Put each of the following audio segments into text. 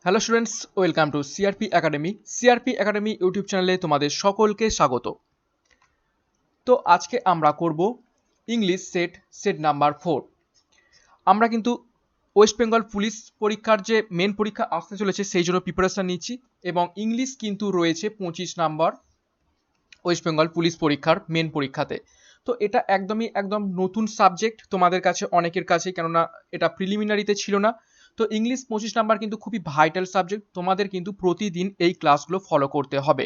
Hello students, welcome to CRP academy. CRP academy YouTube চ্যানেলে তোমাদের সকলকে স্বাগত। তো আজকে আমরা করব ইংলিশ সেট নাম্বার 4। আমরা কিন্তু ওয়েস্ট বেঙ্গল পুলিশ পরীক্ষার যে মেন পরীক্ষা আসতে চলেছে সেই জন্য প্রিপারেশন নিচ্ছি, এবং ইংলিশ কিন্তু রয়েছে 25 নাম্বার ওয়েস্ট বেঙ্গল পুলিশ পরীক্ষার মেন পরীক্ষাতে। তো এটা একদম নতুন সাবজেক্ট তোমাদের কাছে, অনেকের কাছে, কেননা এটা প্রিলিমিনারিতে ছিল না। তো ইংলিশ 25 নাম্বার কিন্তু খুবই ভাইটাল সাবজেক্ট, তোমাদের কিন্তু প্রতিদিন এই ক্লাসগুলো ফলো করতে হবে।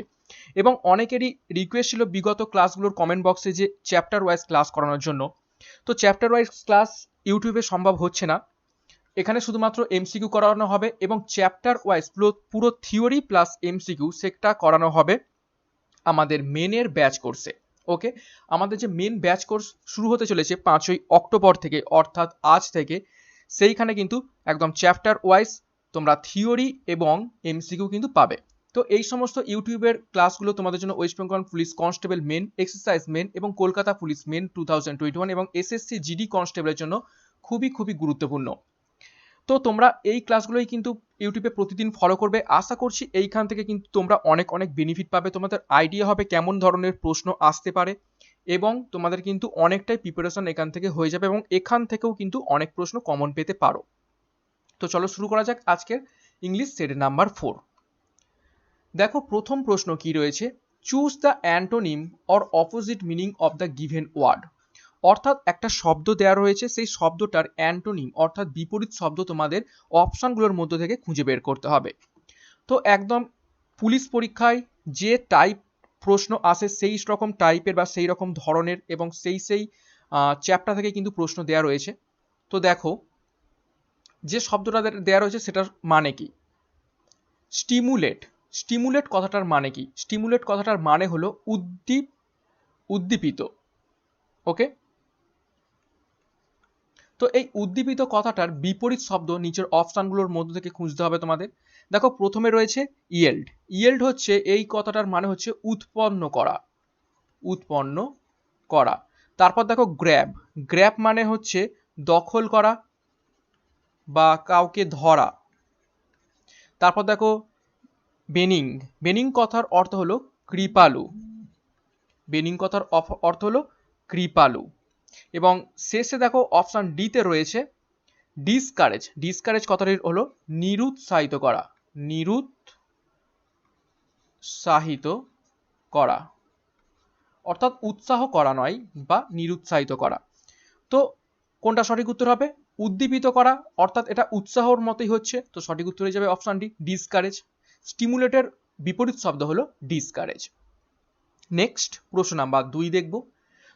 এবং অনেকেরই রিকোয়েস্ট ছিল বিগত ক্লাসগুলোর কমেন্ট বক্সে যে চ্যাপ্টার ওয়াইজ ক্লাস করানোর জন্য। তো চ্যাপ্টার ওয়াইজ ক্লাস ইউটিউবে সম্ভব হচ্ছে না, এখানে শুধুমাত্র এমসিকিউ করানো হবে, এবং চ্যাপ্টার ওয়াইজ পুরো থিওরি প্লাস এমসিকিউ সেটা করানো হবে আমাদের মেনের ব্যাচ কোর্সে। ওকে, আমাদের যে মেন ব্যাচ কোর্স শুরু হতে চলেছে 5ই অক্টোবর থেকে, অর্থাৎ আজ থেকে, সেইখানে কিন্তু একদম চ্যাপ্টার ওয়াইজ তোমরা থিওরি এবং এমসিকিউ কিন্তু পাবে। তো এই সমস্ত ইউটিউবের ক্লাসগুলো তোমাদের জন্য West Bengal police constable main, exercise main এবং কলকাতা পুলিশ মেন 2021 এবং এসএসসি জিডি কনস্টেবলের জন্য খুবই গুরুত্বপূর্ণ। তো তোমরা এই ক্লাসগুলোই কিন্তু ইউটিউবে প্রতিদিন ফলো করবে। আশা করছি এইখান থেকে কিন্তু তোমরা অনেক বেনিফিট পাবে, তোমাদের আইডিয়া হবে কেমন ধরনের প্রশ্ন আসতে পারে, এবং তোমাদের কিন্তু অনেকটাই প্রিপারেশন এখান থেকে হয়ে যাবে, এবং এখান থেকেও কিন্তু অনেক প্রশ্ন কমন পেতে পারো। তো চলো শুরু করা যাক আজকের ইংলিশ সেট নাম্বার 4। দেখো প্রথম প্রশ্ন কি রয়েছে, choose the antonym or opposite meaning of the given word. অর্থাৎ একটা শব্দ দেওয়া রয়েছে, সেই শব্দটার অ্যান্টোনিম অর্থাৎ বিপরীত শব্দ তোমাদের অপশনগুলোর মধ্যে থেকে খুঁজে বের করতে হবে। তো একদম পুলিশ পরীক্ষায় যে টাইপ প্রশ্ন আসে সেই রকম টাইপের বা সেই রকম ধরনের এবং সেই চ্যাপ্টার থেকে কিন্তু প্রশ্ন দেওয়া রয়েছে। তো দেখো যে শব্দটা দেওয়া রয়েছে সেটার মানে কি। স্টিমুলেট, স্টিমুলেট কথাটার মানে কি? স্টিমুলেট কথাটার মানে হলো উদ্দীপিত। ওকে, তো এই উদ্দীপিত কথাটার বিপরীত শব্দ নিচের অপশনগুলোর মধ্যে থেকে খুঁজতে হবে তোমাদের। দেখো প্রথমে রয়েছে ইয়েল্ড। ইয়েল্ড হচ্ছে, এই কথাটার মানে হচ্ছে উৎপন্ন করা, উৎপন্ন করা। তারপর দেখো গ্র্যাব। গ্র্যাব মানে হচ্ছে দখল করা বা কাউকে ধরা। তারপর দেখো বেনিং। বেনিং কথার অর্থ হলো কৃপালু। বেনিং কথার অর্থ হলো কৃপালু। এবং শেষে দেখো অপশন ডিতে রয়েছে ডিসকারেজ। ডিসকারেজ কথাটির হলো নিরুৎসাহিত করা, নিরুৎসাহিত করা, অর্থাৎ উৎসাহ করা নয়, বা নিরুৎসাহিত করা। তো কোনটা সঠিক উত্তর হবে? উদ্দীপিত করা, অর্থাৎ এটা উৎসাহর মতোই হচ্ছে, তো সঠিক উত্তর হয়ে যাবে অপশন ডি, ডিসকারেজ। স্টিমুলেটের বিপরীত শব্দ হলো ডিসকারেজ। নেক্সট প্রশ্ন নাম্বার 2 দেখব।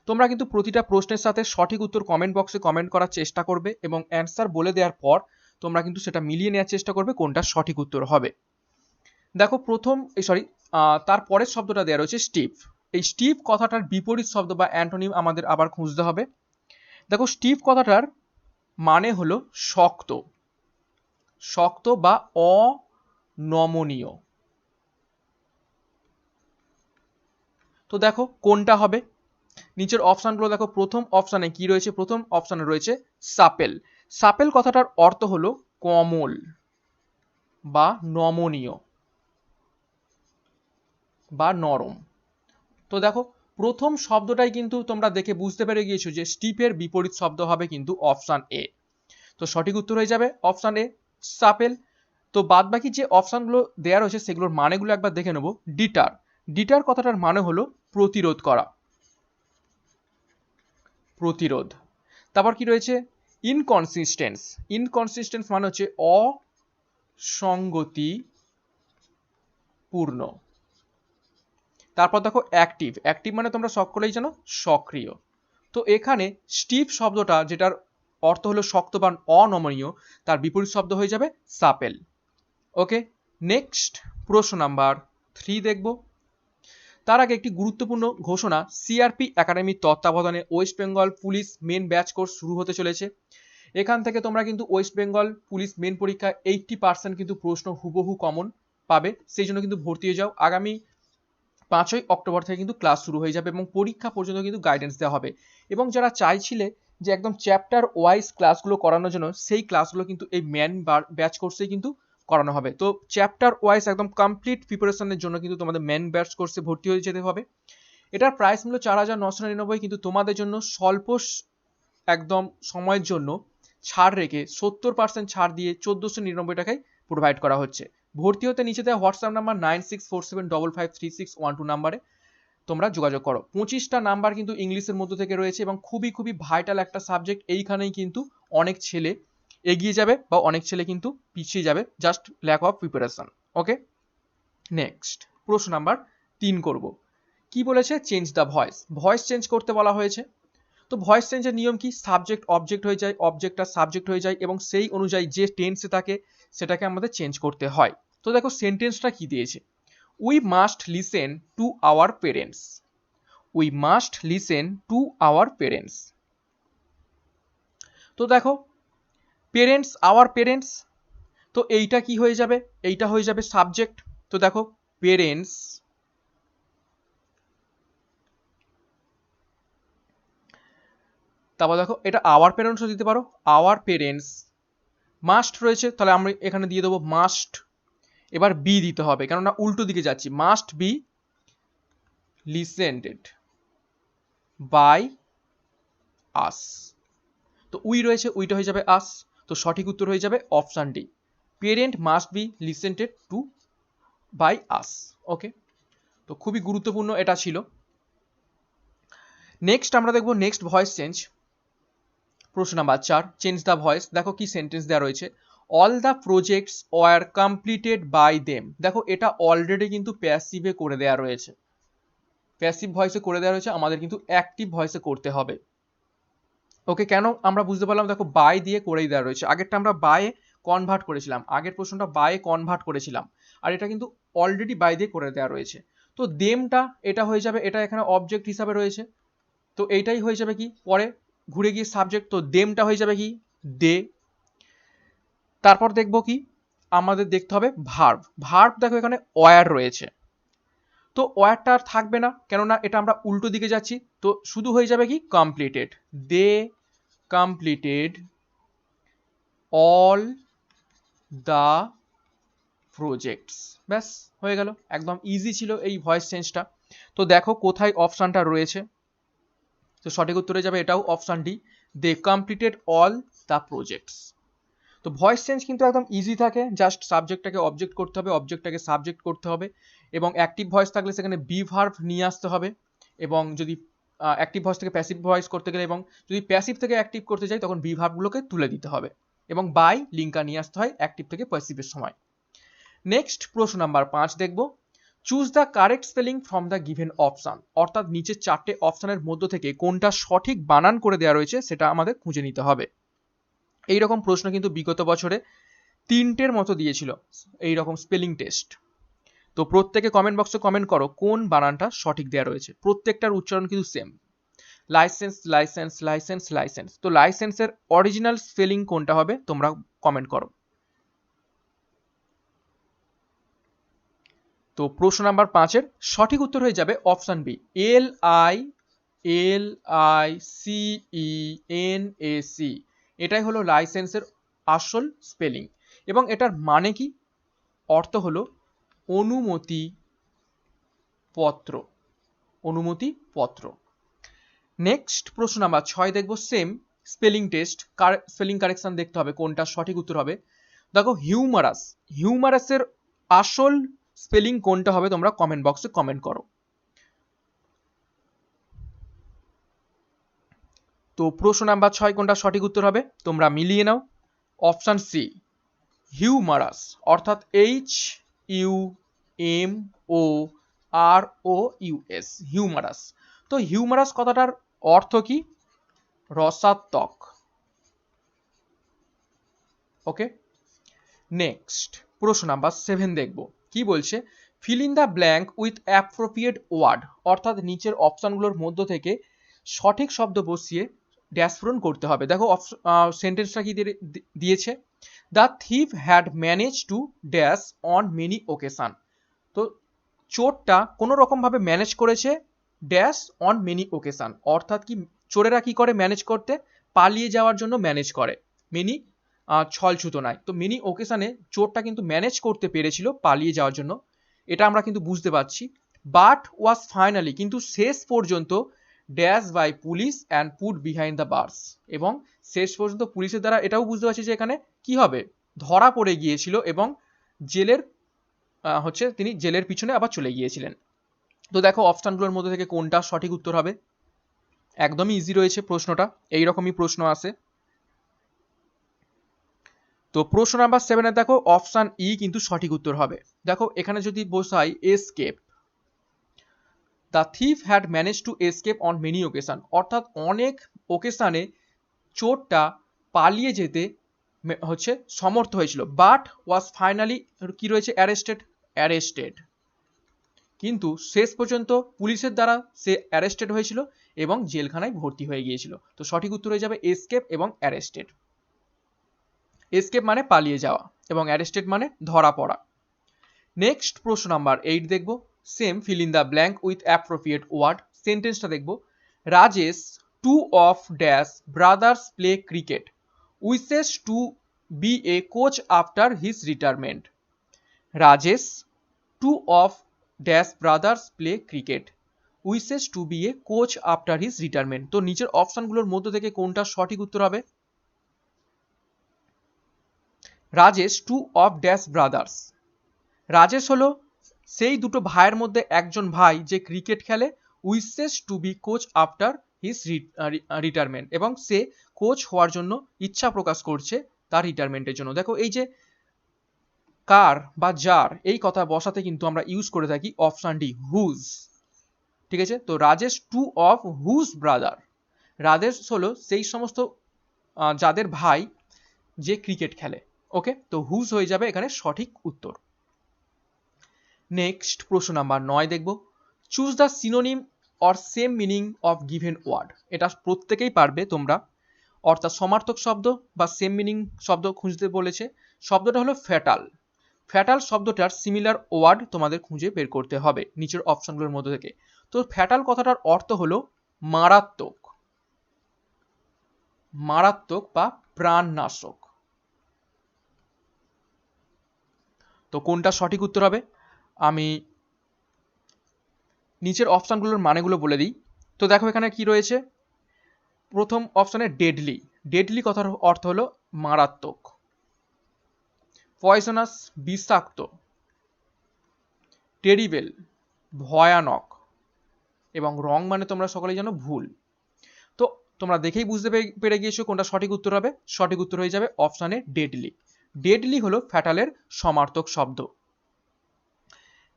তোমরা কিন্তু প্রতিটা প্রশ্নের সাথে সঠিক উত্তর কমেন্ট বক্সে কমেন্ট করার চেষ্টা করবে, এবং অ্যান্সার বলে দেওয়ার পর তোমরা কিন্তু সেটা মিলিয়ে নেওয়ার চেষ্টা করবে কোনটা সঠিক উত্তর হবে। দেখো তার পরের শব্দটা দেওয়া রয়েছে স্টিফ। এই স্টিফ কথাটার বিপরীত শব্দ বা অ্যান্টোনিম আমাদের আবার খুঁজতে হবে। দেখো স্টিফ কথাটার মানে হলো শক্ত, শক্ত বা অনমনীয়। তো দেখো কোনটা হবে, নিচের অপশনগুলো দেখো। প্রথম অপশনে কি রয়েছে? প্রথম অপশনে রয়েছে সাপেল। সাপেল কথাটার অর্থ হলো কোমল বা নমনীয় বা নরম। তো দেখো প্রথম শব্দটাই কিন্তু তোমরা দেখে বুঝতে পেরে গিয়েছো যে স্টিফের বিপরীত শব্দ হবে কিন্তু অপশন এ। তো সঠিক উত্তর হয়ে যাবে অপশন এ, সাপেল। তো বাদ বাকি যে অপশনগুলো দেওয়া রয়েছে সেগুলোর মানেগুলো একবার দেখে নেব। ডিটার। ডিটার কথাটার মানে হলো প্রতিরোধ করা, প্রতিরোধ। তারপর কি রয়েছে? ইনকনসিস্টেন্স। ইনকনসিস্টেন্স মানে হচ্ছে অসঙ্গতিপূর্ণ। তারপর দেখো অ্যাক্টিভ। অ্যাক্টিভ মানে তোমরা সকলেই জানো সক্রিয়। তো এখানে স্টিফ শব্দটা, যেটার অর্থ হলো শক্ত বা অনমনীয়, তার বিপরীত শব্দ হয়ে যাবে সাপেল। ওকে, নেক্সট প্রশ্ন নাম্বার 3 দেখব। তার আগে একটি গুরুত্বপূর্ণ ঘোষণা, সিআরপি একাডেমির তত্ত্বাবধানে west Bengal police main batch course শুরু হতে চলেছে। এখান থেকে তোমরা কিন্তু ওয়েস্ট বেঙ্গল পুলিশ মেন পরীক্ষা 80% কিন্তু প্রশ্ন হুবহু কমন পাবে, সেই জন্য কিন্তু ভর্তি হয়ে যাও। আগামী 5ই অক্টোবর থেকে কিন্তু ক্লাস শুরু হয়ে যাবে, এবং পরীক্ষা পর্যন্ত কিন্তু গাইডেন্স দেওয়া হবে। এবং যারা চাইছিলে যে একদম চ্যাপ্টার ওয়াইজ ক্লাসগুলো করানোর জন্য, সেই ক্লাসগুলো কিন্তু এই মেন ব্যাচ কোর্সেই কিন্তু করানো হবে। তো চ্যাপ্টার ওয়াইজ একদম কমপ্লিট প্রিপারেশনের জন্য কিন্তু তোমাদের মেন ব্যাচ কোর্সে ভর্তি হয়ে যেতে হবে। এটার প্রাইস মূল্য 4,999, কিন্তু তোমাদের জন্য স্বল্প একদম সময়ের জন্য ছাড় রেখে 70% ছাড় দিয়ে 1,499 টাকায় প্রোভাইড করা হচ্ছে। ভর্তি হতে নিচে দেওয়া হোয়াটসঅ্যাপ নাম্বার 9647553612 নাম্বারে তোমরা যোগাযোগ করো। 25টা নাম্বার কিন্তু ইংলিশের মধ্যে থেকে রয়েছে এবং খুবই খুবই ভাইটাল একটা সাবজেক্ট। এইখানেই কিন্তু অনেক ছেলে এগিয়ে যাবে বা অনেক ছেলে কিন্তু পিছিয়ে যাবে, just lack of preparation. Okay, next প্রশ্ন নাম্বার 3 করব। কি বলেছে? Change the voice. Voice change করতে বলা হয়েছে। তো ভয়েস চেঞ্জের নিয়ম কি? সাবজেক্ট অবজেক্ট হয়ে যায়, অবজেক্টটা সাবজেক্ট হয়ে যায় এবং সেই অনুযায়ী যে টেন্সে থাকে সেটাকে আমাদের চেঞ্জ করতে হয়। তো দেখো সেন্টেন্সটা কি দিয়েছে, we must listen to our parents. We must listen to our parents. তো দেখো পেরেন্টস, আওয়ার পেরেন্টস, তো এইটা কি হয়ে যাবে? এইটা হয়ে যাবে সাবজেক্ট। তো দেখো পেরেন্টস, তারপর দেখো এটা আওয়ার পেরেন্টসও দিতে পারো, আওয়ার পেরেন্টস। মাস্ট রয়েছে, তাহলে আমরা এখানে দিয়ে দেবো মাস্ট। এবার বি দিতে হবে, কেননা উল্টো দিকে যাচ্ছি। Must be listened by us. তো উই রয়েছে, উইটা হয়ে যাবে আস। তো সঠিক উত্তর হয়ে যাবে option D, parent must be listened to by us. Okay, তো খুবই গুরুত্বপূর্ণ এটা ছিল। নেক্সট আমরা দেখবো নেক্সট ভয়েস চেঞ্জ। প্রশ্ন নাম্বার 4, চেঞ্জ দ্য ভয়েস। দেখো কি সেন্টেন্স দেওয়া রয়েছে, all the projects were completed by them. দেখো এটা অলরেডি কিন্তু প্যাসিভে করে দেওয়া রয়েছে, প্যাসিভ ভয়েসে করে দেওয়া রয়েছে, আমাদের কিন্তু অ্যাক্টিভ ভয়েসে করতে হবে। ওকে, কেন আমরা বুঝতে পারলাম? দেখো বাই দিয়ে করেই দেওয়া রয়েছে, আগেরটা আমরা বাই কনভার্ট করেছিলাম, আগের প্রশ্নটা বাই কনভার্ট করেছিলাম, আর এটা কিন্তু অলরেডি বাই দিয়ে করে দেওয়া রয়েছে। তো দেমটা এটা হয়ে যাবে, এটা এখানে অবজেক্ট হিসাবে রয়েছে, তো এইটাই হয়ে যাবে কি পরে ঘুরে গিয়ে সাবজেক্ট। তো দেমটা হয়ে যাবে কি দে। তারপর দেখবো কি আমাদের দেখতে হবে ভার্ব। ভার্ব দেখো এখানে ওয়্যার রয়েছে, তো ওয়্যারটা আর থাকবে না, কেননা এটা আমরা উল্টো দিকে যাচ্ছি। তো শুধু হয়ে যাবে কি completed, they completed all the projects. ব্যাস হয়ে গেল, একদম ইজি ছিল এই ভয়েস চেঞ্জটা। তো দেখো কোথায় অপশানটা রয়েছে, তো সঠিক উত্তরে যাবে এটাও option D, they completed all the projects. তো ভয়েস চেঞ্জ কিন্তু একদম ইজি থাকে, জাস্ট সাবজেক্টটাকে অবজেক্ট করতে হবে, অবজেক্টটাকে সাবজেক্ট করতে হবে, এবং অ্যাক্টিভ ভয়েস থাকলে সেখানে বি ভার্ব নিয়ে আসতে হবে, এবং যদি অ্যাক্টিভ ভয়েস থেকে প্যাসিভ ভয়েস করতে গেলে এবং যদি প্যাসিভ থেকে অ্যাক্টিভ করতে চাই তখন বি ভার্বগুলোকে তুলে দিতে হবে, এবং বাই লিঙ্কটা নিয়ে আসতে হয় অ্যাক্টিভ থেকে প্যাসিভের সময়। নেক্সট প্রশ্ন নাম্বার 5 দেখব, choose the correct spelling from the given option. অর্থাৎ নিচের 4টে অপশানের মধ্য থেকে কোনটা সঠিক বানান করে দেওয়া রয়েছে সেটা আমাদের খুঁজে নিতে হবে। এইরকম প্রশ্ন কিন্তু বিগত বছরে 3টের মতো দিয়েছিল এইরকম স্পেলিং টেস্ট। তো প্রত্যেকে কমেন্ট বক্সে কমেন্ট করো কোন বানানটা সঠিক দেওয়া রয়েছে, প্রত্যেকটার উচ্চারণ কিন্তু same, licence licence licence licence. তো লাইসেন্সের অরিজিনাল স্পেলিং কোনটা হবে তোমরা কমেন্ট করো। তো প্রশ্ন নাম্বার 5-এর সঠিক উত্তর হয়ে যাবে অপশান বি, LICENSE। এটাই হলো লাইসেন্সের আসল স্পেলিং, এবং এটার মানে কি, অর্থ হলো অনুমতি পত্র, অনুমতি পত্র। নেক্সট প্রশ্ন নাম্বার 6 দেখবো same spelling test, spelling correction দেখতে হবে কোনটা সঠিক উত্তর হবে। দেখো হিউমারাস, হিউমারাসের আসল স্পেলিং কোনটা হবে তোমরা কমেন্ট বক্সে কমেন্ট করো। তো প্রশ্ন নাম্বার 6 কোনটা সঠিক উত্তর হবে তোমরা মিলিয়ে নাও। অপশান সি, হিউমারাস, অর্থাৎ HUMOROUS, হিউমারাস। তো হিউমারাস কথাটার অর্থ কি? রসাত্মক। ওকে, নেক্সট প্রশ্ন নাম্বার 7 দেখব, কি বলছে, fill in the blank with appropriate word. অর্থাৎ নিচের অপশানগুলোর মধ্য থেকে সঠিক শব্দ বসিয়ে ড্যাশ পূরণ করতে হবে। দেখো সেন্টেন্সটা কি দিয়েছে, the thief had manage to dash on many occasion. তো চোরটা কোনো রকমভাবে ম্যানেজ করেছে ড্যাশ অন মেনি ওকেশন, অর্থাৎ কি চোরেরা কি করে ম্যানেজ করতে, পালিয়ে যাওয়ার জন্য ম্যানেজ করে, মেনি ছলছুতো নয়। তো মেনি ওকেশনে চোরটা কিন্তু ম্যানেজ করতে পেরেছিল পালিয়ে যাওয়ার জন্য, এটা আমরা কিন্তু বুঝতে পারছি। বাট ওয়াজ ফাইনালি, কিন্তু শেষ পর্যন্ত dash by police and put behind the bars, এবং শেষ পর্যন্ত পুলিশের দ্বারা এটাও বুঝতে পারছি যে এখানে কি হবে, ধরা পড়ে গিয়েছিল এবং জেলের তিনি জেলের পিছনে আবার চলে গিয়েছিলেন। তো দেখো অপশানগুলোর মধ্যে থেকে কোনটা সঠিক উত্তর হবে। একদমই ইজি রয়েছে প্রশ্নটা, এইরকমই প্রশ্ন আসে। তো প্রশ্ন নাম্বার 7 দেখো অপশান ই কিন্তু সঠিক উত্তর হবে। দেখো এখানে যদি বসাই escape, the thief had manage to escape on many occasion, অর্থাৎ অনেক ওকেশনে চোরটা পালিয়ে যেতে সমর্থ হয়েছিল। বাট ওয়াজ ফাইনালি কি রয়েছে, অ্যারেস্টেড, কিন্তু শেষ পর্যন্ত পুলিশের দ্বারা সে অ্যারেস্টেড হয়েছিল এবং জেলখানায় ভর্তি হয়ে গিয়েছিল। তো সঠিক উত্তর হয়ে যাবে এসকেপ এবং অ্যারেস্টেড। এসকেপ মানে পালিয়ে যাওয়া এবং অ্যারেস্টেড মানে ধরা পড়া। নেক্সট প্রশ্ন নাম্বার 8 দেখব, same fill in the blank with appropriate word. সেন্টেন্সটা দেখব, Rajesh two of dash brothers play cricket, wishes to be a coach after his retirement. Rajesh two of dash brothers play cricket, wishes to be a coach after his retirement. তো নিচের অপশনগুলোর মধ্যে থেকে কোনটা সঠিক উত্তর হবে। Rajesh two of dash brothers, Rajesh হলো সেই দুটো ভাইয়ের মধ্যে একজন ভাই যে ক্রিকেট খেলে, wishes to be coach after his retirement, এবং সে কোচ হওয়ার জন্য ইচ্ছা প্রকাশ করছে তার রিটায়ারমেন্টের জন্য। দেখো এই যে কার বা যার এই কথা বসাতে কিন্তু আমরা ইউজ করে থাকি অপশন ডি হুজ, ঠিক আছে। তো Rajesh two of whose brother, Rajesh হলো সেই সমস্ত যাদের ভাই যে ক্রিকেট খেলে। ওকে, তো হুজ হয়ে যাবে এখানে সঠিক উত্তর। নেক্সট প্রশ্ন নাম্বার 9 দেখব, choose the synonym or same meaning of given word. এটা প্রত্যেকেই পারবে তোমরা, অর্থাৎ সমার্থক শব্দ বা সেম মিনিং শব্দ খুঁজতে বলেছে। শব্দটা হলো ফ্যাটাল। ফ্যাটাল শব্দটার সিমিলার ওয়ার্ড তোমাদের খুঁজে বের করতে হবে নিচের অপশনগুলোর মধ্যে থেকে। তো ফ্যাটাল কথাটার অর্থ হলো মারাত্মক, মারাত্মক বা প্রাণনাশক। তো কোনটা সঠিক উত্তর হবে, আমি নিচের অপশনগুলোর মানেগুলো বলে দিই। তো দেখো এখানে কি রয়েছে, প্রথম অপশনে ডেডলি, ডেডলি কথার অর্থ হলো মারাত্মক। পয়জনাস বিষাক্ত, টেরিবেল ভয়ানক, এবং রং মানে তোমরা সকলেই জানো ভুল। তো তোমরা দেখেই বুঝতে পেরে গিয়েছো কোনটা সঠিক উত্তর হবে। সঠিক উত্তর হয়ে যাবে অপশানে ডেডলি। ডেডলি হলো ফ্যাটালের সমার্থক শব্দ।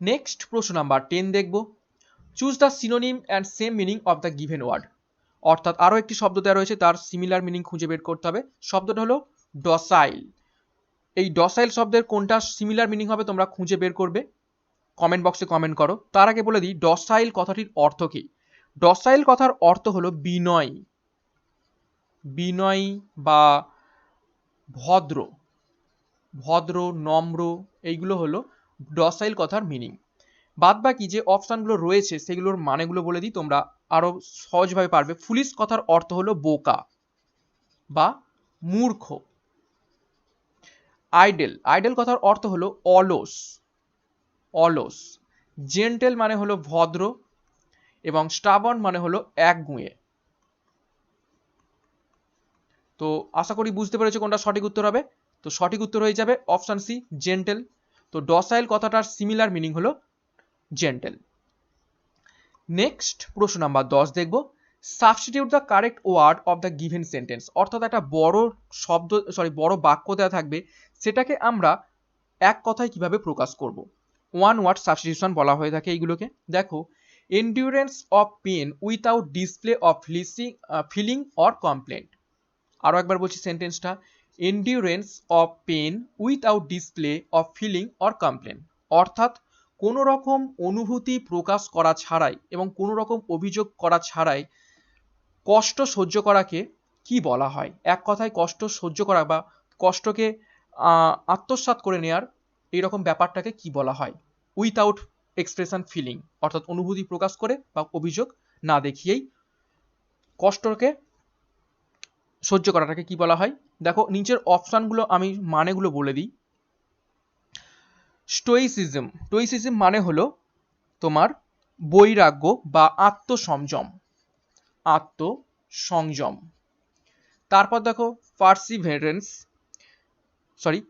নেক্সট প্রশ্ন নাম্বার 10 দেখব, choose the synonym and same meaning of the given word. অর্থাৎ আরও একটি শব্দ দেওয়া রয়েছে, তার সিমিলার মিনিং খুঁজে বের করতে হবে। শব্দটা হলো ডসাইল। এই ডসাইল শব্দের কোনটা সিমিলার মিনিং হবে তোমরা খুঁজে বের করবে, কমেন্ট বক্সে কমেন্ট করো। তার আগে বলে দিই ডসাইল কথাটির অর্থ কি। ডসাইল কথার অর্থ হলো বিনয়ী, বিনয়ী বা ভদ্র, ভদ্র নম্র, এইগুলো হলো ডসাইল কথার মিনিং। বাদ বাকি যে অপশানগুলো রয়েছে সেগুলোর মানেগুলো বলে দিই, তোমরা আরো সহজভাবে পারবে। ফুলিশ কথার অর্থ হলো বোকা বা মূর্খ। আইডেল, আইডেল কথার অর্থ হলো অলস, অলস। জেন্টেল মানে হলো ভদ্র, এবং স্টাবন মানে হলো একগুঁয়ে। তো আশা করি বুঝতে পেরেছো কোনটা সঠিক উত্তর হবে। তো সঠিক উত্তর হয়ে যাবে অপশন সি জেন্টেল। তো ডসাইল কথাটার সিমিলার মিনিং হলো জেন্টেল। নেক্সট প্রশ্ন নাম্বার 10 দেখব, substitute the correct word of the given sentence. অর্থাৎ একটা বড় বাক্য দেওয়া থাকবে, সেটাকে আমরা এক কথায় কিভাবে প্রকাশ করব। ওয়ান ওয়ার্ড সাবস্টিটিউশন বলা হয়ে থাকে এইগুলোকে। দেখো, endurance of pain without display of feeling or complaint. আরও একবার বলছি সেন্টেন্সটা, endurance of pain without display of feeling or complain. অর্থাৎ কোনো রকম অনুভূতি প্রকাশ করা ছাড়াই এবং কোনো রকম অভিযোগ করা ছাড়াই কষ্ট সহ্য করাকে কি বলা হয়। এক কথায় কষ্ট সহ্য করা বা কষ্টকে আত্মসাৎ করে নেওয়ার এইরকম ব্যাপারটাকে কি বলা হয়। উইথাউট এক্সপ্রেশন ফিলিং, অর্থাৎ অনুভূতি প্রকাশ করে বা অভিযোগ না দেখিয়েই কষ্টকে সহ্য করাটাকে কি বলা হয়? দেখো নিচের অপশানগুলো আমি মানেগুলো বলে দিই। স্টোইসিজম, স্টোইসিজম মানে হলো তোমার বৈরাগ্য বা আত্মসংযম, আত্মসংযম। তারপর দেখো পার্সিভারেন্স,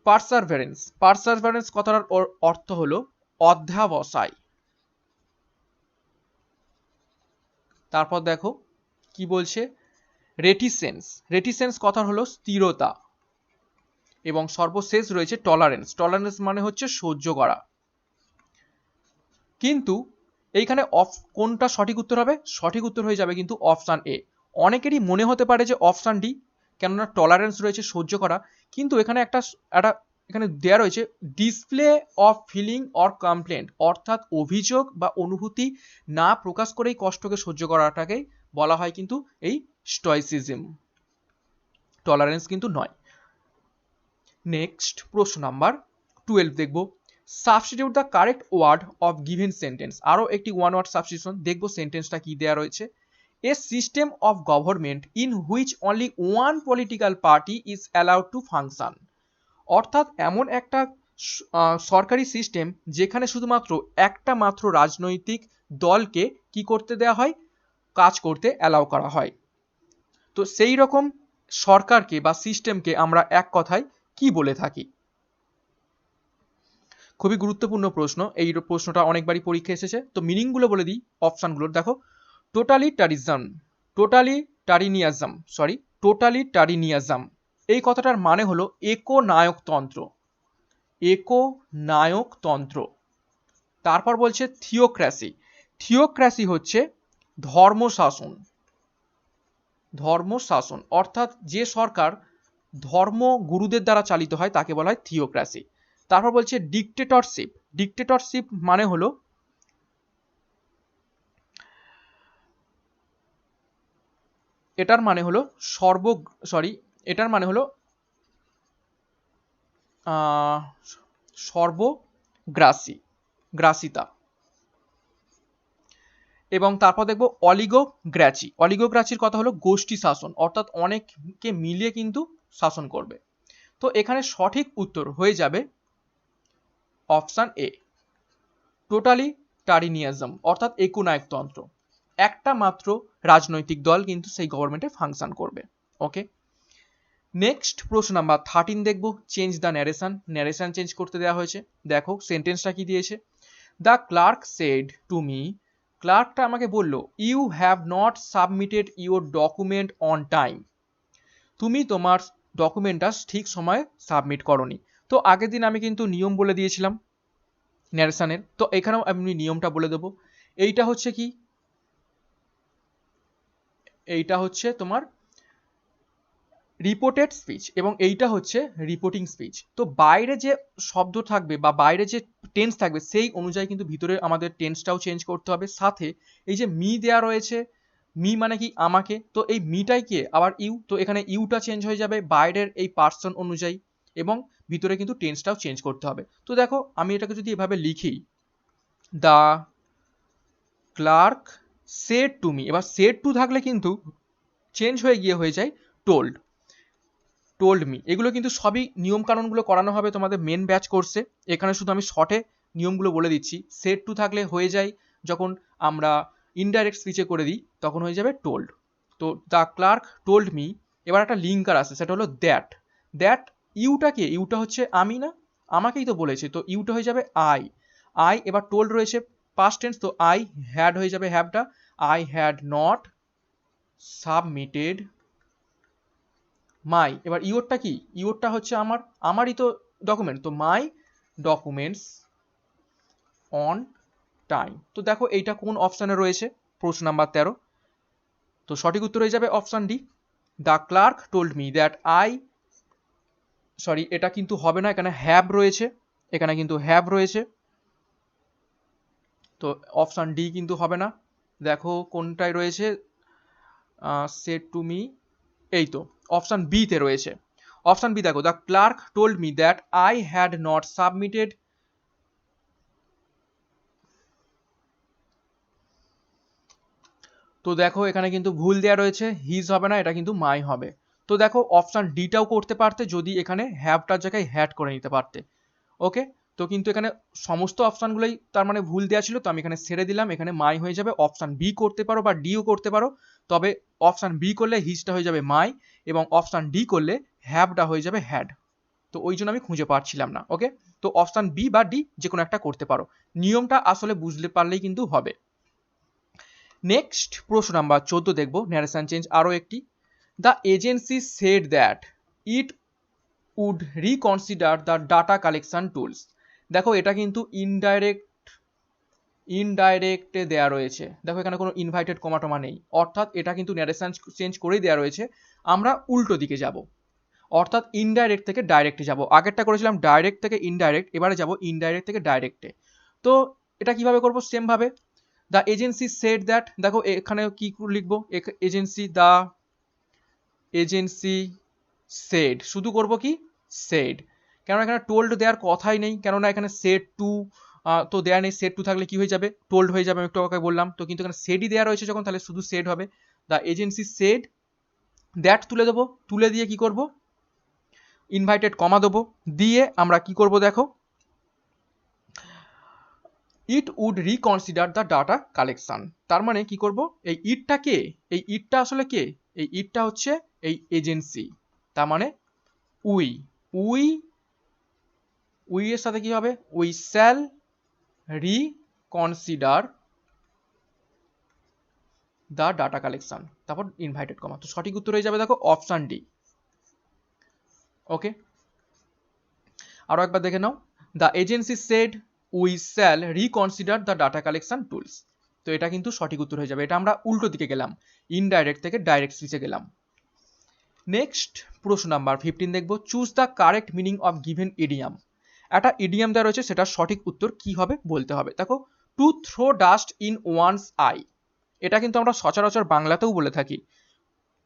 পারসারভেরেন্স, পারসারভেরেন্স কথাটার অর্থ হলো অধ্যাবসায়। তারপর দেখো কি বলছে, রেটিসেন্স, রেটিসেন্স কথা হলো স্থিরতা। এবং সর্বশেষ রয়েছে টলারেন্স, টলারেন্স মানে হচ্ছে সহ্য করা। কিন্তু এইখানে কোনটা সঠিক উত্তর হবে? সঠিক উত্তর হয়ে যাবে কিন্তু অপশান এ। অনেকেরই মনে হতে পারে যে অপশান ডি, কেননা টলারেন্স রয়েছে সহ্য করা, কিন্তু এখানে একটা এখানে দেয়া রয়েছে display of feeling or complaint, অর্থাৎ অভিযোগ বা অনুভূতি না প্রকাশ করেই কষ্টকে সহ্য করাটাকেই বলা হয় কিন্তু এই স্টয়সিজম, টলারেন্স কিন্তু নয়। নেক্সট প্রশ্ন নাম্বার 12 দেখব, substitute the correct word of given sentence. আরও একটি ওয়ান ওয়ার্ড সাবস্টিটিউশন দেখব, সেন্টেন্সটা কি দেওয়া রয়েছে। A system of government in which only one political party is allowed to function, অর্থাৎ এমন একটা সরকারি সিস্টেম যেখানে শুধুমাত্র একটা মাত্র রাজনৈতিক দলকে কি করতে দেওয়া হয়, কাজ করতে অ্যালাউ করা হয়। তো সেই রকম সরকারকে বা সিস্টেমকে আমরা এক কথায় কি বলে থাকি? খুবই গুরুত্বপূর্ণ প্রশ্ন, এই প্রশ্নটা অনেকবারই পরীক্ষা এসেছে। তো মিনিংগুলো বলে দিই অপশানগুলোর। দেখো টোটালিটারিজম, টোটালিটারিনিয়াজম, এই কথাটার মানে হলো একনায়কতন্ত্র, একনায়কতন্ত্র। তারপর বলছে থিওক্রেসি, থিওক্রেসি হচ্ছে ধর্মশাসন, ধর্মশাসন, অর্থাৎ যে সরকার ধর্ম গুরুদের দ্বারা চালিত হয় তাকে বলা হয় থিওক্রেসি। তারপর বলছে ডিক্টেটরশিপ, ডিক্টেটরশিপ মানে হলো এটার মানে হলো এটার মানে হলো সর্বগ্রাসী, গ্রাসিতা। এবং তারপর দেখবো অলিগোগ্রাচি, অলিগোগ্রাচির কথা হলো গোষ্ঠী শাসন, অর্থাৎ অনেককে মিলিয়ে কিন্তু শাসন করবে। তো এখানে সঠিক উত্তর হয়ে যাবে অপশান এ, টোটালিটারিনিয়াজম, অর্থাৎ একনায়কতন্ত্র। একটা মাত্র রাজনৈতিক দল কিন্তু সেই গভর্নমেন্টে ফাংশন করবে। ওকে, নেক্সট প্রশ্ন নাম্বার 13 দেখব, change the narration, narration change করতে দেওয়া হয়েছে। দেখো সেন্টেন্সটা কি দিয়েছে, the clerk said to me, ক্লার্কটা আমাকে বলল, you have not submitted your document on time, তুমি তোমার ডকুমেন্টটা ঠিক সময়ে সাবমিট করনি। তো আগের দিন আমি কিন্তু নিয়ম বলে দিয়েছিলাম ন্যারেশনের, তো এখানেও আমি নিয়মটা বলে দেবো। এইটা হচ্ছে কি, এইটা হচ্ছে তোমার রিপোর্টেড স্পিচ এবং এইটা হচ্ছে রিপোর্টিং স্পিচ। তো বাইরে যে শব্দ থাকবে বা বাইরে যে টেন্স থাকবে সেই অনুযায়ী কিন্তু ভিতরে আমাদের টেন্সটাও চেঞ্জ করতে হবে। সাথে এই যে মি দেয়া রয়েছে, মি মানে কি আমাকে, তো এই মিটাই কে আবার ইউ, তো এখানে ইউটা চেঞ্জ হয়ে যাবে বাইরের এই পার্সন অনুযায়ী, এবং ভিতরে কিন্তু টেন্সটাও চেঞ্জ করতে হবে। তো দেখো আমি এটাকে যদি এভাবে লিখি, the clerk said to me, এবার সেড টু থাকলে কিন্তু চেঞ্জ হয়ে গিয়ে হয়ে যায় টোল্ড, টোল্ড মি। এগুলো কিন্তু সবই নিয়ম কানুনগুলো করানো হবে তোমাদের মেন ব্যাচ কোর্সে। এখানে শুধু আমি শর্টে নিয়মগুলো বলে দিচ্ছি। সেড টু থাকলে হয়ে যায় যখন আমরা ইনডাইরেক্ট স্পিচে করে দিই তখন হয়ে যাবে টোল্ড। তো দ্য ক্লার্ক টোল্ড মি, এবার একটা লিঙ্কার আছে সেটা হলো দ্যাট, দ্যাট ইউটা কে, ইউটা হচ্ছে আমি না, আমাকেই তো বলেছে, তো ইউটা হয়ে যাবে আই, আই। এবার টোল্ড রয়েছে পাস্ট টেন্স, তো আই হ্যাড হয়ে যাবে হ্যাভটা, I had not submitted my. এবার ইওরটা কি, ইওরটা হচ্ছে আমারই তো ডকুমেন্ট, তো মাই ডকুমেন্টস অন টাইম। তো দেখো এইটা কোন অপশানে রয়েছে, প্রশ্ন নাম্বার 13। তো সঠিক উত্তর হয়ে যাবে option D, the clerk told me that এটা কিন্তু হবে না, এখানে হ্যাভ রয়েছে, এখানে কিন্তু হ্যাভ রয়েছে, তো অপশান ডি কিন্তু হবে না। দেখো কোনটায় রয়েছে, সেড টু মি, এই তো অপশান বি তে রয়েছে। অপশান বি দেখো, the clerk told me that I had not submitted, তো দেখো এখানে কিন্তু ভুল দেওয়া রয়েছে, হিজ হবে না, এটা কিন্তু মাই হবে। তো দেখো অপশান ডিটাও করতে পারতে যদি এখানে হ্যাভটার জায়গায় হ্যাড করে নিতে পারতে। ওকে, তো কিন্তু এখানে সমস্ত অপশানগুলোই তার মানে ভুল দেওয়া ছিল, তো আমি এখানে ছেড়ে দিলাম, এখানে মাই হয়ে যাবে। অপশান বি করতে পারো বা ডিও করতে পারো, তবে অপশান বি করলে হিজটা হয়ে যাবে মাই এবং অপশান ডি করলে হ্যাভটা হয়ে যাবে হ্যাড। তো ওই জন্য আমি খুঁজে পাচ্ছিলাম না। ওকে, তো অপশান বি বা ডি যে কোনো একটা করতে পারো, নিয়মটা আসলে বুঝতে পারলেই কিন্তু হবে। নেক্সট প্রশ্ন নাম্বার 14 দেখবো, ন্যারেশন চেঞ্জ আরও একটি। The agency said that it would reconsider the data collection tools. দেখো এটা কিন্তু ইনডাইরেক্টে দেয়া রয়েছে, দেখো এখানে কোনো ইনভাইটেড কমাটমা নেই, অর্থাৎ এটা কিন্তু ন্যারেশন চেঞ্জ করেই দেওয়া রয়েছে। আমরা উল্টো দিকে যাব, অর্থাৎ ইনডাইরেক্ট থেকে ডাইরেক্টে যাব। আগেরটা করেছিলাম ডাইরেক্ট থেকে ইনডাইরেক্ট, এবারে যাব ইনডাইরেক্ট থেকে ডাইরেক্টে। তো এটা কিভাবে করব, সেম ভাবে দ্য এজেন্সি সেড দ্যাট, দেখো এখানে কি লিখবো, দ্য এজেন্সি সেড, শুধু করব কি সেড, কেননা এখানে টোল্ড দেওয়ার কথাই নেই, কেননা এখানে সেড টু তো দেয়া নেই। সেড টু থাকলে কি হয়ে যাবে, টোল্ড হয়ে যাবে, আমি একটু আগে বললাম। তো কিন্তু এখানে সেডই দেওয়া রয়েছে যখন, তাহলে শুধু সেড হবে। দ্য এজেন্সি সেড দ্যাট তুলে দেবো, তুলে দিয়ে কি করব, ইনভাইটেড কমা দেবো, দিয়ে আমরা কি করব দেখো, it would reconsider the data collection. তার মানে কি করব, এই ইটটা কে, এই ইটটা আসলে কে, এই ইটটা হচ্ছে এই এজেন্সি, তার মানে উই উই উই এর সাথে কি হবে, we shall reconsider the data collection, তারপর ইনভাইটেড কমা। তো সঠিক উত্তর হয়ে যাবে দেখো অপশন ডি। ওকে, আরো একবার দেখে নাও, the agency said we shall reconsider the data collection tools. তো এটা কিন্তু সঠিক উত্তর হয়ে যাবে, এটা আমরা উল্টো দিকে গেলাম, ইনডাইরেক্ট থেকে ডাইরেক্ট স্পিচে গেলাম। নেক্সট প্রশ্ন নাম্বার 15 দেখবো, choose the correct meaning of given idiom. একটা ইডিয়াম দেওয়া রয়েছে, সেটার সঠিক উত্তর কি হবে বলতে হবে। দেখো, to throw dust in one's eye, এটা কিন্তু আমরা সচরাচর বাংলাতেও বলে থাকি,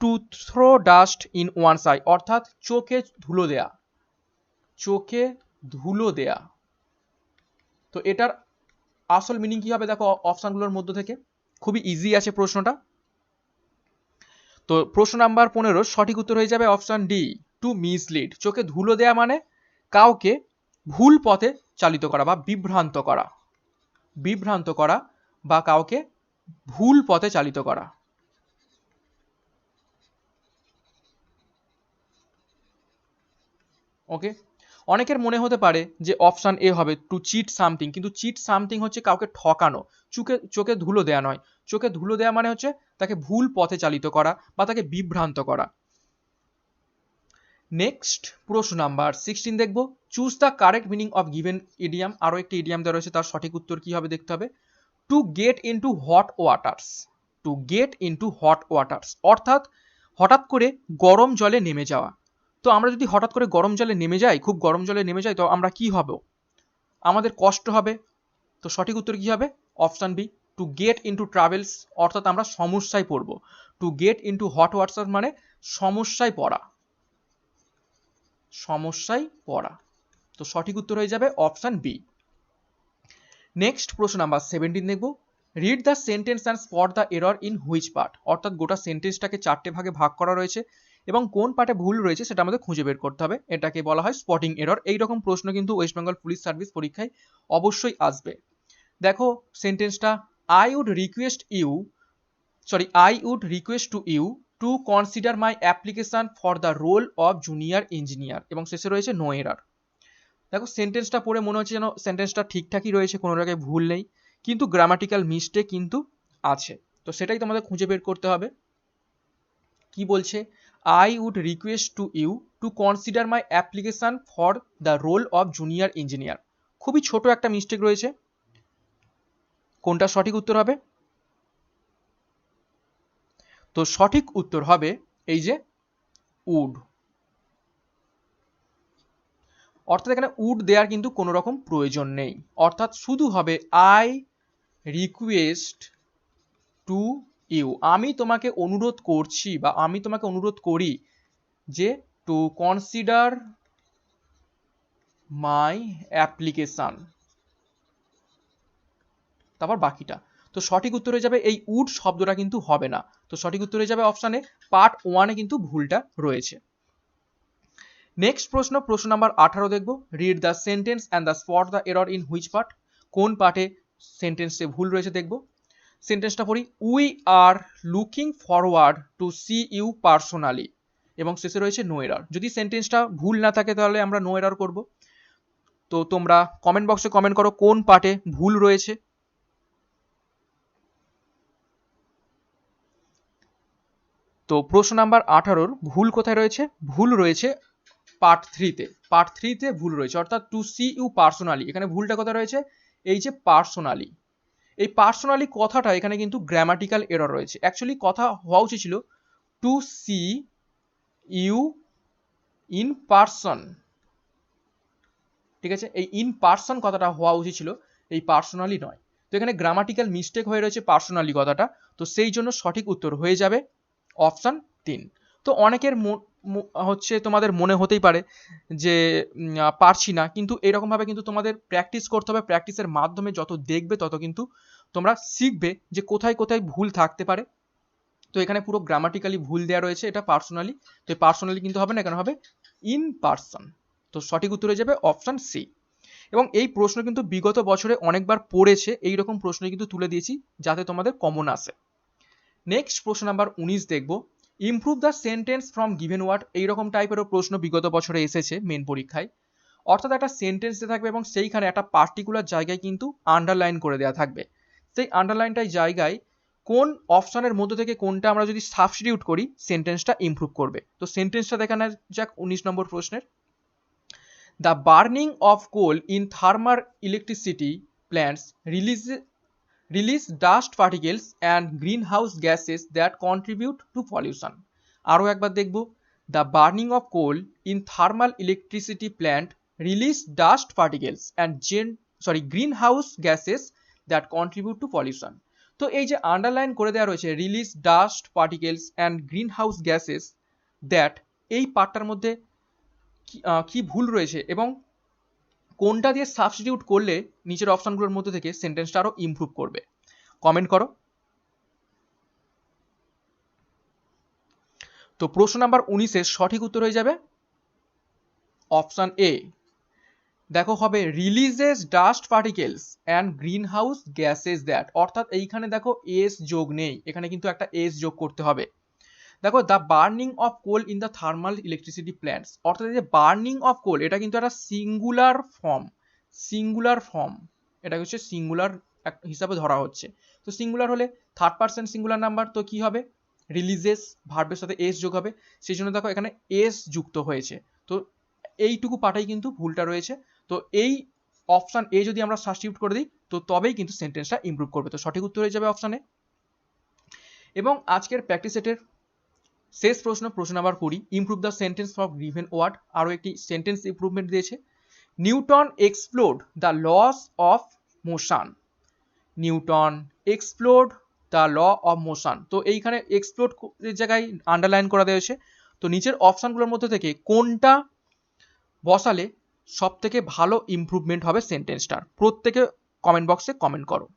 to throw dust in one's eye, অর্থাৎ চোখে ধুলো দেয়া, চোখে ধুলো দেয়া। তো এটার আসল মিনিং কি হবে দেখো অপশনগুলোর মধ্য থেকে, খুবই ইজি আছে প্রশ্নটা। তো প্রশ্ন নাম্বার 15 সঠিক উত্তর হয়ে যাবে অপশন ডি, টু মিসলিড। চোখে ধুলো দেয়া মানে কাউকে ভুল পথে চালিত করা বা বিভ্রান্ত করা, বিভ্রান্ত করা বা কাউকে ভুল পথে চালিত করা। ওকে, অনেকের মনে হতে পারে যে অপশন এ হবে টু চিট সামথিং, কিন্তু চিট সামথিং হচ্ছে কাউকে ঠকানো, চোখে ধুলো দেয়া নয়। চোখে ধুলো দেয়া মানে হচ্ছে তাকে ভুল পথে চালিত করা বা তাকে বিভ্রান্ত করা। নেক্সট প্রশ্ন নাম্বার 16 দেখবো, choose the correct meaning of given idiom. আরো একটি ইডিয়াম দেওয়া রয়েছে, তার সঠিক উত্তর কি হবে দেখতে হবে। Two get into hot waters, two get into hot waters, অর্থাৎ হঠাৎ করে গরম জলে নেমে যাওয়া। তো আমরা যদি হঠাৎ করে গরম জলে নেমে যাই, খুব গরম জলে নেমে যাই, তো আমরা কি হব, আমাদের কষ্ট হবে। তো সঠিক উত্তর কি হবে, option B, to get into troubles, অর্থাৎ আমরা সমস্যায় পড়ব। To get into hot water মানে সমস্যায় পড়া, সমস্যায় পড়া। তো সঠিক উত্তর হয়ে যাবে অপশন বি। নেক্সট প্রশ্ন নাম্বার 17 দেখব, read the sentence and spot the error in which part, অর্থাৎ গোটা সেন্টেন্সটাকে 4টে ভাগে ভাগ করা রয়েছে এবং কোন পার্টে ভুল রয়েছে সেটা আমাদের খুঁজে বের করতে হবে, এটাকে বলা হয় স্পটিং এরর। এইরকম প্রশ্ন কিন্তু ওয়েস্ট বেঙ্গল পুলিশ সার্ভিস পরীক্ষায় অবশ্যই আসবে। দেখো সেন্টেন্সটা, I would request to you to consider my application for the role of junior engineer, এবং শেষে রয়েছে নো এরর। দেখো সেন্টেন্সটা পড়ে মনে হচ্ছে যেন সেন্টেন্সটা ঠিকঠাকই রয়েছে, কোনো জায়গায় ভুল নেই, কিন্তু গ্রামাটিক্যাল মিস্টেক কিন্তু আছে। তো সেটাই তোমাদের খুঁজে বের করতে হবে। কি বলছে, I would request to you to consider my application for the role of junior engineer, খুবই ছোট একটা মিস্টেক রয়েছে। কোনটা সঠিক উত্তর হবে, তো সঠিক উত্তর হবে এই যে উড, অর্থাৎ এখানে উড দেওয়ার কিন্তু কোনো রকম প্রয়োজন নেই, অর্থাৎ শুধু হবে আই রিকোয়েস্ট টু ইউ, আমি তোমাকে অনুরোধ করছি বা আমি তোমাকে অনুরোধ করি যে টু কনসিডার মাই অ্যাপ্লিকেশন, তারপর বাকিটা। তো তো সঠিক উত্তর হয়ে যাবে এই উড শব্দটা কিন্তু হবে না। তো সঠিক উত্তর হয়ে যাবে অপশানে পার্ট 1-এ কিন্তু ভুলটা রয়েছে। নেক্সট প্রশ্ন নাম্বার 18 দেখব। Read the sentence and the spot the error in which part. কোন পার্টে সেন্টেন্সে ভুল রয়েছে দেখব। সেন্টেন্সটা পড়ি, we are looking forward to see you personally, এবং শেষে রয়েছে নো এরর। যদি সেন্টেন্সটা ভুল না থাকে তাহলে আমরা নো এরর করব। তো তোমরা কমেন্ট বক্সে কমেন্ট করো কোন পার্টে ভুল রয়েছে। তো প্রশ্ন নাম্বার 18-র ভুল কোথায় রয়েছে? ভুল রয়েছে পার্ট 3-তে। পার্ট 3-তে ভুল রয়েছে, অর্থাৎ টু সি ইউ পার্সোনালি, এখানে ভুলটা কোথায় রয়েছে? এই যে পার্সোনালি, এই পার্সোনালি কথাটা এখানে কিন্তু গ্রামাটিক্যাল এরর রয়েছে। অ্যাকচুয়ালি কথা হওয়া উচিত ছিল to see you in person, ঠিক আছে? এই ইন পার্সন কথাটা হওয়া উচিত ছিল, এই পার্সোনালি নয়। তো এখানে গ্রামাটিক্যাল মিস্টেক হয়ে রয়েছে পার্সোনালি কথাটা, তো সেই জন্য সঠিক উত্তর হয়ে যাবে অপশান 3। তো অনেকের হচ্ছে তোমাদের মনে হতেই পারে যে পারছি না, কিন্তু এরকমভাবে কিন্তু তোমাদের প্র্যাকটিস করতে হবে। প্র্যাকটিসের মাধ্যমে যত দেখবে তত কিন্তু তোমরা শিখবে যে কোথায় কোথায় ভুল থাকতে পারে। তো এখানে পুরো গ্রামাটিক্যালি ভুল দেওয়া রয়েছে, এটা পার্সোনালি, তো পার্সোনালি কিন্তু হবে না, এখানে হবে ইন পার্সন। তো সঠিক উত্তর হয়ে যাবে অপশান সি। এবং এই প্রশ্ন কিন্তু বিগত বছরে অনেকবার পড়েছে, এইরকম প্রশ্ন কিন্তু তুলে দিয়েছি যাতে তোমাদের কমন আসে। নেক্সট প্রশ্ন নাম্বার 19 দেখব। Improve the sentence from given word. এইরকম টাইপেরও প্রশ্ন বিগত বছরে এসেছে মেন পরীক্ষায়। অর্থাৎ একটা সেন্টেন্স দিয়ে থাকবে এবং সেইখানে একটা পার্টিকুলার জায়গায় কিন্তু আন্ডারলাইন করে দেওয়া থাকবে। সেই আন্ডারলাইনটাই জায়গায় কোন অপশনের মধ্যে থেকে কোনটা আমরা যদি সাবস্টিটিউট করি সেন্টেন্সটা ইমপ্রুভ করবে। তো সেন্টেন্সটা দেখানো যাক 19 নম্বর প্রশ্নের। The burning of coal in thermal electricity plants release dust particles and greenhouse gases that contribute to pollution. আরও একবার দেখব, the burning of coal in thermal electricity plant release dust particles and greenhouse gases that contribute to pollution. তো এই যে underline করে দেওয়া রয়েছে release dust particles and green house gases that, এই পার্টটার মধ্যে কি ভুল রয়েছে এবং কোনটা দিয়ে সাবস্টিটিউট করলে নিচের অপশনগুলোর মধ্যে থেকে সেন্টেন্সটা আরো ইমপ্রুভ করবে। কমেন্ট করো। তো প্রশ্ন নাম্বার 19-এর সঠিক উত্তর হয়ে যাবে অপশন এ। দেখো হবে releases dust particles and green house gases that, অর্থাৎ এইখানে দেখো এস যোগ নেই, এখানে কিন্তু একটা এস যোগ করতে হবে। দেখো the burning of coal in the thermal electricity plants, অর্থাৎ এই যে বার্নিং অফ কোল এটা কিন্তু একটা সিঙ্গুলার ফর্ম, এটা হচ্ছে সিঙ্গুলার হিসাবে ধরা হচ্ছে। তো সিঙ্গুলার হলে থার্ড পারসন সিঙ্গুলার নাম্বার, তো কি হবে রিলিজেস ভার্বের সাথে এস যোগ হবে, সেই জন্য দেখো এখানে এস যুক্ত হয়েছে। তো এইটুকু পার্টেই কিন্তু ভুলটা রয়েছে। তো এই অপশন এ যদি আমরা সাবস্টিটিউট করে দিই তো তবেই কিন্তু সেন্টেন্সটা ইমপ্রুভ করবে। তো সঠিক উত্তর হয়ে যাবে অপশন এ। এবং আজকের প্র্যাকটিস সেটের শেষ প্রশ্ন number 20, improve the sentence for given word. আরও একটি সেন্টেন্স ইমপ্রুভমেন্ট দিয়েছে। Newton explored the laws of motion. Newton explored the law of motion. তো এইখানে এক্সপ্লোর্ড জায়গায় আন্ডারলাইন করা হয়েছে। তো নিচের অপশনগুলোর মধ্যে থেকে কোনটা বসালে সব থেকে ভালো ইমপ্রুভমেন্ট হবে সেন্টেন্সটার? প্রত্যেকে কমেন্ট বক্সে কমেন্ট করো।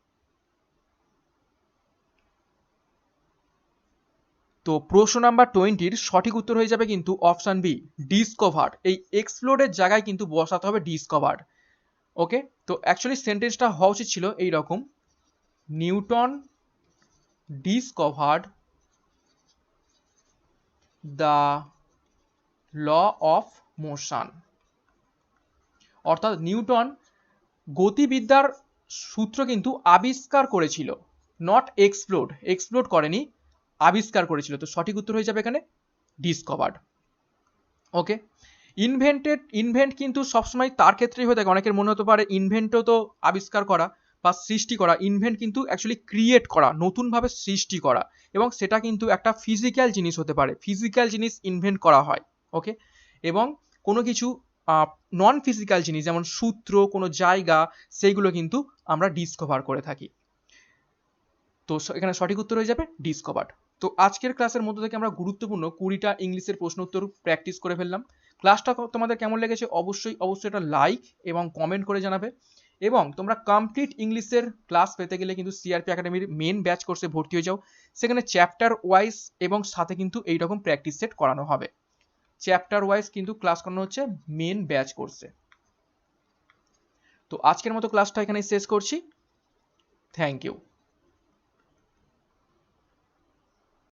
তো প্রশ্ন নাম্বার 20-র সঠিক উত্তর হয়ে যাবে কিন্তু অপশন বি, ডিসকভার্ড। এই এক্সপ্লোরের জায়গায় কিন্তু বসাতে হবে ডিসকভার্ড। ওকে, তো অ্যাকচুয়ালি সেন্টেন্সটা হওয়া উচিত ছিল এইরকম, Newton discovered the law of motion. অর্থাৎ নিউটন গতিবিদ্যার সূত্র কিন্তু আবিষ্কার করেছিল, নট এক্সপ্লোড করেনি, আবিষ্কার করেছিল। তো সঠিক উত্তর হয়ে যাবে এখানে ডিসকভার্ড। ওকে, ইনভেন্ট কিন্তু সবসময় তার ক্ষেত্রেই হয়ে থাকে। অনেকের মনে হতে পারে ইনভেন্টও তো আবিষ্কার করা বা সৃষ্টি করা, ইনভেন্ট কিন্তু অ্যাকচুয়ালি ক্রিয়েট করা, নতুনভাবে সৃষ্টি করা, এবং সেটা কিন্তু একটা ফিজিক্যাল জিনিস হতে পারে, ফিজিক্যাল জিনিস ইনভেন্ট করা হয়। ওকে, এবং কোনো কিছু নন ফিজিক্যাল জিনিস যেমন সূত্র, কোনো জায়গা, সেইগুলো কিন্তু আমরা ডিসকভার করে থাকি। তো এখানে সঠিক উত্তর হয়ে যাবে ডিসকভার্ড। তো আজকের ক্লাসের মধ্যে থেকে আমরা গুরুত্বপূর্ণ 20টা ইংলিশের প্রশ্ন উত্তর প্র্যাকটিস করে ফেললাম। ক্লাসটা তোমাদের কেমন লেগেছে অবশ্যই একটা লাইক এবং কমেন্ট করে জানাবে। এবং তোমরা কমপ্লিট ইংলিশের ক্লাস পেতে গেলে কিন্তু সিআরপি একাডেমির মেন ব্যাচ কোর্সে ভর্তি হয়ে যাও। সেখানে চ্যাপ্টার ওয়াইজ এবং সাথে কিন্তু এইরকম প্র্যাকটিস সেট করানো হবে। চ্যাপ্টার ওয়াইজ কিন্তু ক্লাস করানো হচ্ছে মেন ব্যাচ কোর্সে। তো আজকের মতো ক্লাসটা এখানে শেষ করছি। Thank you.